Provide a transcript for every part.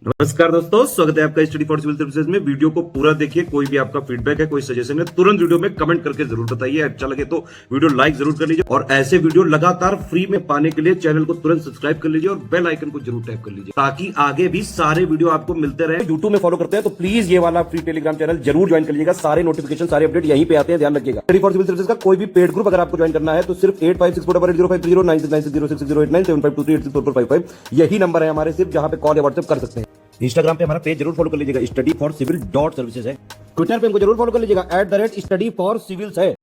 नमस्कार दोस्तों, स्वागत है आपका स्टडी फॉर सिविल सर्विसेज में। वीडियो को पूरा देखिए। कोई भी आपका फीडबैक है, कोई सजेशन है, तुरंत वीडियो में कमेंट करके जरूर बताइए। अच्छा लगे तो वीडियो लाइक जरूर कर लीजिए और ऐसे वीडियो लगातार फ्री में पाने के लिए चैनल को तुरंत सब्सक्राइब कर लीजिए और बेल आइकन को जरूर टैप कर लीजिए ताकि आगे भी सारे वीडियो आपको मिलते रहे। यूट्यूब में फॉलो करते हैं तो प्लीज ये वाला फ्री टेलीग्राम चैनल जरूर ज्वाइन कर लीजिएगा। सारे नोटिफिकेशन, सारे अपडेट यहीं पे आते हैं, ध्यान रखिएगा। स्टडी फॉर सिविल सर्विसेज का कोई भी पेड ग्रुप अगर आपको ज्वाइन करना है तो सिर्फ 856480560660897523864455 यही नंबर है हमारे, सिर्फ जहां पे कॉल या व्हाट्सएप कर सकते हैं। इंस्टाग्राम पे हमारा पेज जरूर फॉलो कर लीजिएगा, studyforcivil.services है। ट्विटर पे हमको जरूर फॉलो कर लीजिएगा, @studyforcivils है।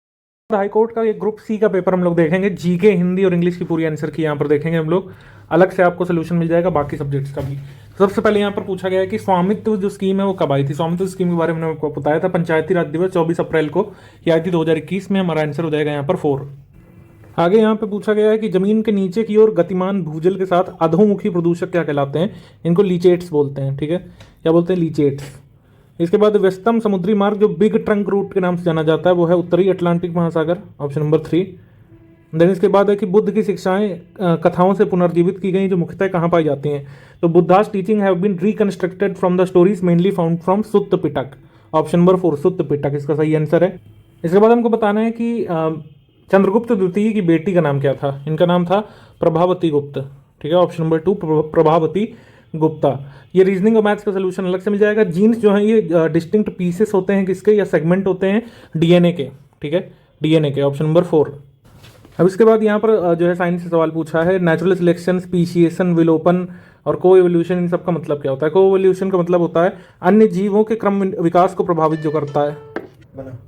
हाई कोर्ट का एक ग्रुप सी का पेपर हम लोग देखेंगे। जीके, हिंदी और इंग्लिश की पूरी आंसर की यहाँ पर देखेंगे हम लोग। अलग से आपको सोल्यूशन मिल जाएगा बाकी सब्जेक्ट्स का भी। सबसे पहले यहाँ पर पूछा गया है कि स्वामित्व जो स्कीम है वो कब आई थी। स्वामित्व स्कीम के बारे में मैंने आपको बताया था, पंचायती राज दिवस 24 अप्रैल को ये आई थी 2021 में। हमारा आंसर हो जाएगा यहाँ पर 4। आगे यहाँ पे पूछा गया है कि जमीन के नीचे की ओर गतिमान भूजल के साथ अधोमुखी प्रदूषक क्या कहलाते हैं। इनको लीचेट्स बोलते हैं, ठीक है, क्या बोलते हैं, लीचेट्स। इसके बाद व्यस्तम समुद्री मार्ग जो बिग ट्रंक रूट के नाम से जाना जाता है वो है उत्तरी अटलांटिक महासागर, ऑप्शन नंबर 3। देन इसके बाद है कि बुद्ध की शिक्षाएं कथाओं से पुनर्जीवित की गई जो मुख्यतः कहाँ पाई जाती हैं। तो Buddha's teaching have been reconstructed from the stories mainly found from Sutta Pitaka, option number 4 Sutta Pitaka इसका सही आंसर है। इसके बाद हमको बताना है कि चंद्रगुप्त द्वितीय की बेटी का नाम क्या था। इनका नाम था प्रभावती गुप्त, ठीक है, ऑप्शन नंबर 2 प्रभावती गुप्ता। ये रीजनिंग और मैथ्स का सोल्यूशन अलग से मिल जाएगा। जीन्स जो है ये डिस्टिंक्ट पीसेस होते हैं किसके, या सेगमेंट होते हैं डीएनए के, ठीक है, डीएनए के, ऑप्शन नंबर 4। अब इसके बाद यहाँ पर जो है साइंस से सवाल पूछा है। नेचुरल सिलेक्शन, स्पीशिएशन, विलोपन और को एवोल्यूशन, इन सब का मतलब क्या होता है। को एवोल्यूशन का मतलब होता है अन्य जीवों के क्रम विकास को प्रभावित जो करता है।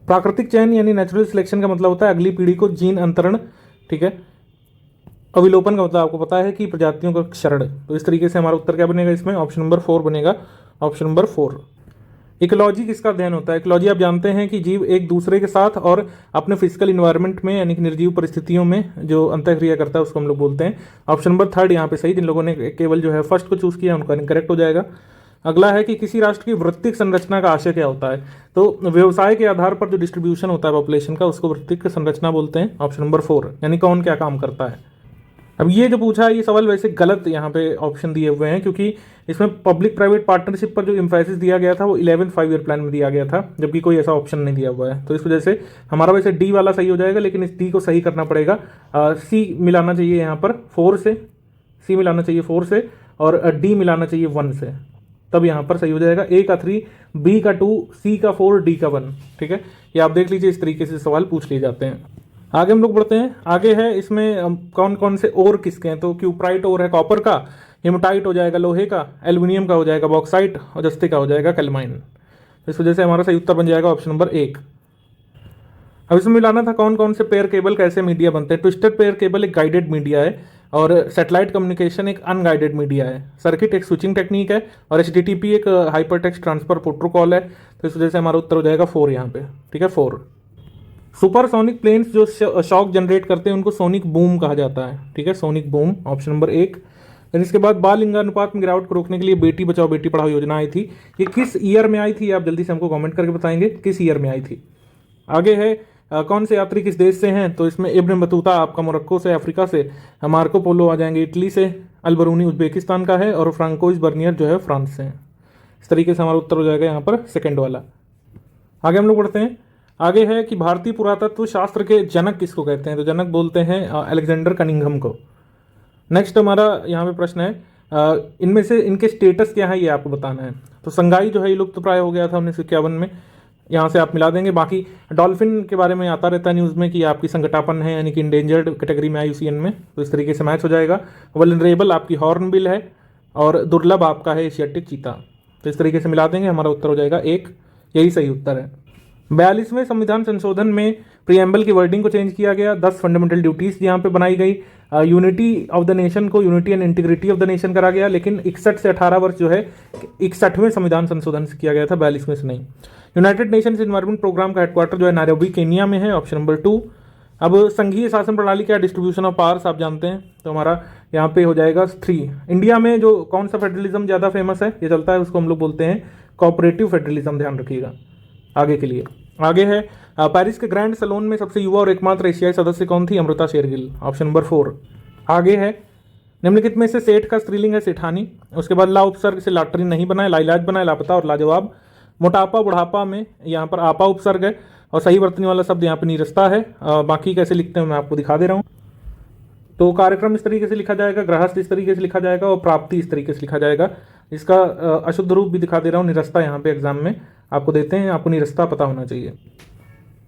प्राकृतिक चयन यानी नेचुरल सिलेक्शन का मतलब होता है अगली पीढ़ी को जीन अंतरण, ठीक है। अविलोपन का मतलब आपको पता है कि प्रजातियों का क्षरण। तो इस तरीके से हमारा उत्तर क्या बनेगा इसमें, ऑप्शन नंबर 4 बनेगा, ऑप्शन नंबर 4। इकोलॉजी किसका अध्ययन होता है। इकोलॉजी आप जानते हैं कि जीव एक दूसरे के साथ और अपने फिजिकल इन्वायरमेंट में यानी कि निर्जीव परिस्थितियों में जो अंतःक्रिया करता है उसको हम लोग बोलते हैं। ऑप्शन नंबर 3 यहाँ पे सही। जिन लोगों ने केवल जो है फर्स्ट को चूज किया उनका इनकरेक्ट हो जाएगा। अगला है कि किसी राष्ट्र की वृत्तिक संरचना का आशय क्या होता है। तो व्यवसाय के आधार पर जो डिस्ट्रीब्यूशन होता है पॉपुलेशन का उसको वृत्तिक संरचना बोलते हैं, ऑप्शन नंबर 4, यानी कौन क्या काम करता है। अब ये जो पूछा है ये सवाल वैसे गलत यहाँ पे ऑप्शन दिए हुए हैं क्योंकि इसमें पब्लिक प्राइवेट पार्टनरशिप पर जो इंफेसिस दिया गया था वो 11th 5 ईयर प्लान में दिया गया था, जबकि कोई ऐसा ऑप्शन नहीं दिया हुआ है। तो इस वजह से हमारा वैसे डी वाला सही हो जाएगा, लेकिन इस डी को सही करना पड़ेगा। सी मिलाना चाहिए यहाँ पर 4 से, सी मिलाना चाहिए 4 से और डी मिलाना चाहिए 1 से, तब यहाँ पर सही हो जाएगा। ए का 3, बी का 2, सी का 4, डी का 1, ठीक है। ये आप देख लीजिए, इस तरीके से सवाल पूछ लिए जाते हैं। आगे हम लोग बढ़ते हैं। आगे है इसमें कौन कौन से ओर किसके हैं। तो क्यूप्राइट ओर है कॉपर का, हेमाटाइट हो जाएगा लोहे का, एल्यूमिनियम का हो जाएगा बॉक्साइट और जस्ते का हो जाएगा कैलमाइन। इस वजह से हमारा सही उत्तर बन जाएगा ऑप्शन नंबर 1। अब इसमें मिलाना था कौन कौन से पेयर केबल कैसे मीडिया बनते हैं। ट्विस्टेड पेयर केबल एक गाइडेड मीडिया है और सैटेलाइट कम्युनिकेशन एक अनगाइडेड मीडिया है। सर्किट एक स्विचिंग टेक्निक है और HTTP एक हाइपरटेक्स्ट ट्रांसफर प्रोटोकॉल है। तो इस वजह से हमारा उत्तर हो जाएगा 4 यहाँ पे, ठीक है, 4। सुपरसोनिक प्लेन्स जो शॉक जनरेट करते हैं उनको सोनिक बूम कहा जाता है, ठीक है, सोनिक बूम, ऑप्शन नंबर 1। फिर इसके बाद बाल लिंगानुपात में गिरावट को रोकने के लिए बेटी बचाओ बेटी पढ़ाओ योजना आई थी। ये किस ईयर में आई थी, आप जल्दी से हमको कमेंट करके बताएंगे किस ईयर में आई थी। आगे है कौन से यात्री किस देश से हैं। तो इसमें इब्न बतूता आपका मोरक्को से, अफ्रीका से, मार्को पोलो आ जाएंगे इटली से, अलबरूनी उज्बेकिस्तान का है और फ्रांकोइस बर्नियर जो है फ्रांस से हैं। इस तरीके से हमारा उत्तर हो जाएगा यहाँ पर सेकेंड वाला। आगे हम लोग बढ़ते हैं। आगे है कि भारतीय पुरातत्व शास्त्र के जनक किसको कहते हैं। तो जनक बोलते हैं अलेक्जेंडर कनिंघम को। नेक्स्ट हमारा यहाँ पे प्रश्न है इनमें से इनके स्टेटस क्या है ये आपको बताना है। तो संगाई जो है ये लुप्त प्राय हो गया था 1951 में, यहाँ से आप मिला देंगे। बाकी डॉल्फिन के बारे में आता रहता है न्यूज़ में कि आपकी संकटापन है यानी कि इंडेंजर्ड कैटेगरी में IUCN में, तो इस तरीके से मैच हो जाएगा। वल्नरेबल आपकी हॉर्नबिल है और दुर्लभ आपका है एशियाटिक चीता। तो इस तरीके से मिला देंगे, हमारा उत्तर हो जाएगा 1, यही सही उत्तर है। 42वें संविधान संशोधन में प्रीएम्बल की वर्डिंग को चेंज किया गया। 10 फंडामेंटल ड्यूटीज यहाँ पे बनाई गई। यूनिटी ऑफ द नेशन को unity and integrity of the nation करा गया, लेकिन 61 से 18 वर्ष जो है 61वें संविधान संशोधन से किया गया था, 42वें से नहीं। यूनाइटेड नेशंस एनवायरमेंट प्रोग्राम का हेडक्वार्टर जो है नैरोबी केनिया में है, ऑप्शन नंबर 2। अब संघीय शासन प्रणाली क्या, डिस्ट्रीब्यूशन ऑफ पावर्स आप जानते हैं, तो हमारा यहाँ पे हो जाएगा 3। इंडिया में जो कौन सा फेडरलिज्म ज़्यादा फेमस है ये चलता है उसको हम लोग बोलते हैं कोऑपरेटिव फेडरलिज्म, ध्यान रखिएगा आगे के लिए। आगे है पेरिस के ग्रैंड सलोन में सबसे युवा और एकमात्र एशियाई सदस्य कौन थी, अमृता शेरगिल, ऑप्शन नंबर 4। आगे है निम्नलिखित में से सेठ का स्त्रीलिंग है सेठानी। उसके बाद ला उपसर्ग से लाटरी नहीं बनाए, लाइलाज बनाए, लापता और लाजवाब। मोटापा बुढ़ापा में यहाँ पर आपा उपसर्ग है और सही वर्तनी वाला शब्द यहाँ पर निरस्ता है। बाकी कैसे लिखते हैं मैं आपको दिखा दे रहा हूँ। तो कार्यक्रम इस तरीके से लिखा जाएगा, गृहस्थ इस तरीके से लिखा जाएगा और प्राप्ति इस तरीके से लिखा जाएगा। इसका अशुद्ध रूप भी दिखा दे रहा हूँ, निरस्ता यहाँ पे एग्जाम में आपको देते हैं, आपको निरस्ता पता होना चाहिए।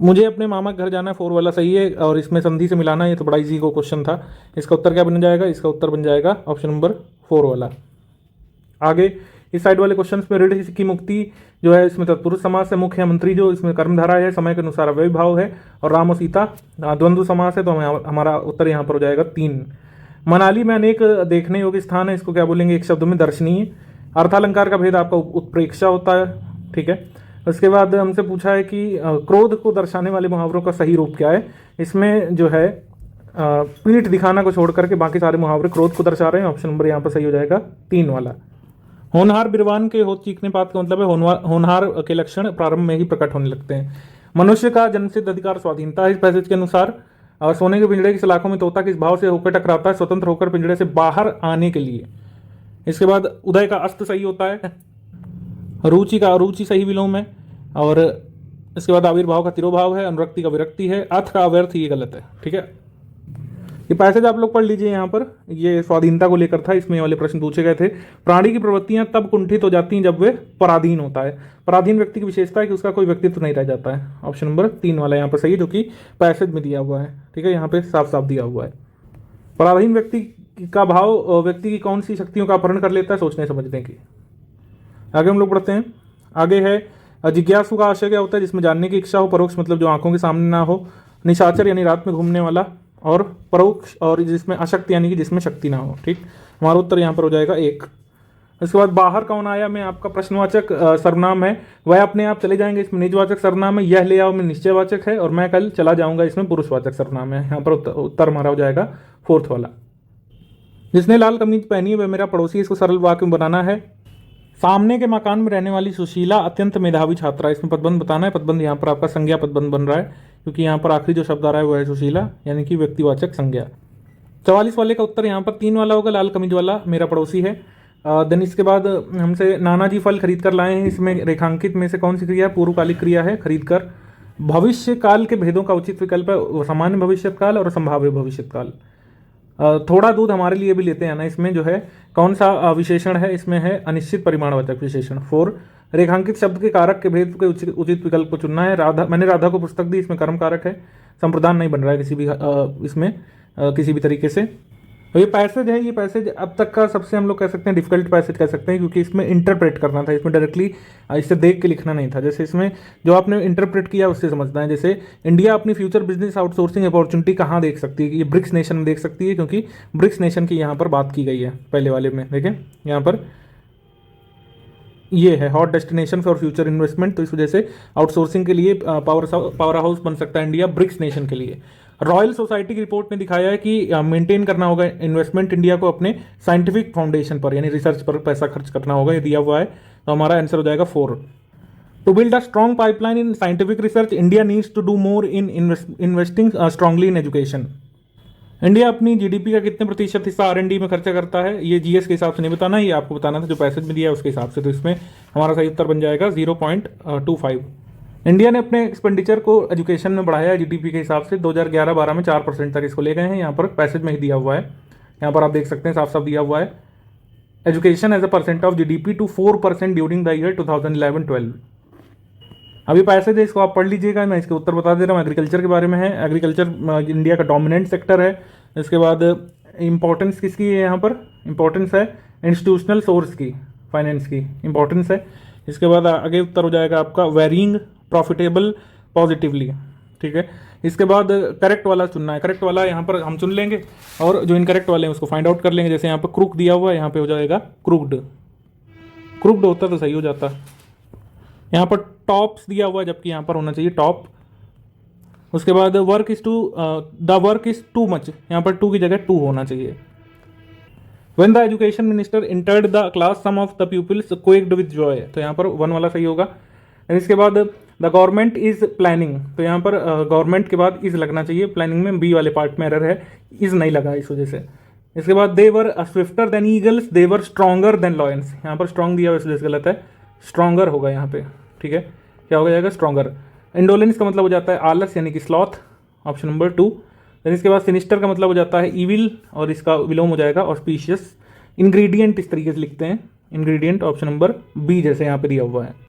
मुझे अपने मामा के घर जाना है, 4 वाला सही है और इसमें संधि से मिलाना, ये तो बड़ा इजी को क्वेश्चन था। इसका उत्तर क्या बन जाएगा? इसका उत्तर बन जाएगा ऑप्शन नंबर 4 वाला। आगे इस साइड वाले क्वेश्चन में ऋण की मुक्ति जो है इसमें तत्पुरुष समास है, मुख्यमंत्री जो इसमें कर्मधारा है, समय के अनुसार अव्यय भाव है और राम और सीता द्वंद्व समास है, तो हमारा उत्तर यहाँ पर हो जाएगा 3। मनाली में अनेक देखने योग्य स्थान है, इसको क्या बोलेंगे एक शब्द में? दर्शनीय। अर्थालंकार का भेद आपका उत्प्रेक्षा होता है, ठीक है। उसके बाद हमसे पूछा है कि क्रोध को दर्शाने वाले मुहावरों का सही रूप क्या है। इसमें जो है पीठ दिखाना को छोड़ करके बाकी सारे मुहावरे क्रोध को दर्शा रहे हैं। ऑप्शन नंबर यहाँ पर सही हो जाएगा 3 वाला। होनहार बिरवान के होठ चीखने पात का मतलब है होनहार के लक्षण प्रारंभ में ही प्रकट होने लगते हैं। मनुष्य का जन्मसिद्ध अधिकार स्वाधीनता है इस पैसेज के अनुसार। सोने के पिंजड़े की सलाखों में तोता किस भाव से होकर टकराता है? स्वतंत्र होकर पिंजड़े से बाहर आने के लिए। इसके बाद उदय का अस्त सही होता है, रुचि का अरुचि सही विलोम है और इसके बाद आविर्भाव का तिरोभाव है, अनुरक्ति का विरक्ति है, अर्थ का अव्यर्थ ये गलत है, ठीक है। ये पैसेज आप लोग पढ़ लीजिए। यहाँ पर ये स्वाधीनता को लेकर था, इसमें वाले प्रश्न पूछे गए थे। प्राणी की प्रवृत्तियां तब कुंठित हो जाती हैं जब वे पराधीन होता है। पराधीन व्यक्ति की विशेषता है कि उसका कोई व्यक्तित्व नहीं रह जाता है। ऑप्शन नंबर 3 वाला यहाँ पर सही है, जो कि पैसेज में दिया हुआ है, ठीक है। यहाँ पे साफ साफ दिया हुआ है। पराधीन व्यक्ति का भाव व्यक्ति की कौन सी शक्तियों का अपहरण कर लेता है? सोचने समझने की। आगे हम लोग पढ़ते हैं। आगे है जिज्ञासु का आशय क्या होता है? जिसमें जानने की इच्छा हो, परोक्ष मतलब जो आंखों के सामने ना हो, निशाचर यानी रात में घूमने वाला, और परोक्ष और जिसमें अशक्ति यानी कि जिसमें शक्ति ना हो, ठीक। हमारा उत्तर यहाँ पर हो जाएगा 1। इसके बाद बाहर कौन आया में आपका प्रश्नवाचक सर्वनाम है, वह अपने आप चले जाएंगे, इसमें निजवाचक सर्वनाम है। यह ले आओ में निश्चयवाचक है और मैं कल चला जाऊंगा इसमें पुरुषवाचक सर्वनाम है। यहाँ पर उत्तर हमारा हो जाएगा 4th वाला। जिसने लाल कमीज पहनी है वह मेरा पड़ोसी, इसको सरल वाक्य में बनाना है। सामने के मकान में रहने वाली सुशीला अत्यंत मेधावी छात्रा, इसमें पदबंध बताना है। पदबंध यहाँ पर आपका संज्ञा पदबंध बन रहा है क्योंकि यहाँ पर आखिरी जो शब्द आ रहा है वो है सुशीला, यानी कि व्यक्तिवाचक संज्ञा। 44 वाले का उत्तर यहाँ पर 3 वाला होगा, लाल कमीज वाला मेरा पड़ोसी है। देन इसके बाद हमसे नानाजी फल खरीद कर लाए हैं, इसमें रेखांकित में से कौन सी क्रिया? पूर्वकालिक क्रिया है, खरीद कर। भविष्य काल के भेदों का उचित विकल्प है सामान्य भविष्य काल और संभाव्य भविष्य काल। थोड़ा दूध हमारे लिए भी लेते हैं ना, इसमें जो है कौन सा विशेषण है? इसमें है अनिश्चित परिमाणवाचक विशेषण। 4 रेखांकित शब्द के कारक के भेद के उचित विकल्प को चुनना है। मैंने राधा को पुस्तक दी, इसमें कर्म कारक है, संप्रदान नहीं बन रहा है किसी भी इसमें किसी भी तरीके से। तो ये पैसेज है, ये पैसेज अब तक का सबसे हम लोग कह सकते हैं डिफिकल्ट पैसेज कह सकते हैं, क्योंकि इसमें इंटरप्रेट करना था, इसमें डायरेक्टली इसे देख के लिखना नहीं था। जैसे इसमें जो आपने इंटरप्रेट किया उससे समझना है। जैसे इंडिया अपनी फ्यूचर बिजनेस आउटसोर्सिंग अपॉर्चुनिटी कहाँ देख सकती है? ये ब्रिक्स नेशन में देख सकती है, क्योंकि ब्रिक्स नेशन की यहाँ पर बात की गई है पहले वाले में। देखें यहाँ पर ये है hot destination for future investment, तो इस वजह से आउटसोर्सिंग के लिए पावर हाउस बन सकता है इंडिया ब्रिक्स नेशन के लिए। रॉयल सोसाइटी की रिपोर्ट में दिखाया है कि मेंटेन करना होगा इन्वेस्टमेंट इंडिया को अपने साइंटिफिक फाउंडेशन पर, यानी रिसर्च पर पैसा खर्च करना होगा, ये दिया हुआ है। तो हमारा आंसर हो जाएगा 4। To build a strong pipeline in scientific research India needs to do more in investing strongly in education. India अपनी जीडीपी का कितने प्रतिशत हिस्सा आर&डी में खर्चा करता है? ये जीएस के हिसाब से नहीं बताना, ये आपको बताना था जो पैसेज में दिया है उसके हिसाब से। तो इसमें हमारा सही उत्तर बन जाएगा 0.25। इंडिया ने अपने एक्सपेंडिचर को एजुकेशन में बढ़ाया है जीडीपी के हिसाब से, 2011-12 में 4% तक इसको ले गए हैं। यहाँ पर पैसेज में ही दिया हुआ है, यहाँ पर आप देख सकते हैं साफ साफ दिया हुआ है, education as a percent of GDP to 4% during the year 2011-12। अभी पैसेज है, इसको आप पढ़ लीजिएगा, मैं इसके उत्तर बता दे रहा हूँ। एग्रीकल्चर के बारे में है, एग्रीकल्चर इंडिया का डोमिनेंट सेक्टर है। इसके बाद इंपॉर्टेंस किसकी है? यहाँ पर इंपॉर्टेंस है इंस्टीट्यूशनल सोर्स की, फाइनेंस की इंपॉर्टेंस है। इसके बाद आगे उत्तर हो जाएगा आपका वेरिंग प्रॉफिटेबल पॉजिटिवली, ठीक है। इसके बाद करेक्ट वाला चुनना है, करेक्ट वाला यहाँ पर हम चुन लेंगे और जो इनकरेक्ट वाले हैं उसको फाइंड आउट कर लेंगे। जैसे यहाँ पर क्रूक दिया हुआ है, यहाँ पे हो जाएगा क्रूक्ड, क्रूक्ड होता तो सही हो जाता। यहाँ पर टॉप्स दिया हुआ है, जबकि यहाँ पर होना चाहिए टॉप। उसके बाद work is to the work is too much, यहाँ पर टू की जगह टू होना चाहिए। When the education minister entered the class, some of the pupils quaked with joy, तो यहाँ पर 1 वाला सही होगा। इसके बाद द गवर्नमेंट इज प्लानिंग, तो यहाँ पर गवर्नमेंट के बाद इज लगना चाहिए, प्लानिंग में बी वाले पार्ट में एरर है, इज नहीं लगा इस वजह से। इसके बाद दे वर स्विफ्टर देन ईगल्स, दे वर स्ट्रॉन्गर देन लॉयंस। यहाँ पर स्ट्रॉन्ग दिया हुआ इसलिए गलत है, स्ट्रॉन्गर होगा यहाँ पे, ठीक है। क्या हो जाएगा? स्ट्रॉन्गर। इंडोलेंस का मतलब हो जाता है आलस यानी कि स्लॉथ, ऑप्शन नंबर 2। देन इसके बाद सिनिस्टर का मतलब हो जाता है इविल और इसका विलोम हो जाएगा ऑस्पिशियस। इंग्रेडिएंट इस तरीके से लिखते हैं, इंग्रेडिएंट ऑप्शन नंबर बी जैसे यहाँ पे दिया हुआ है।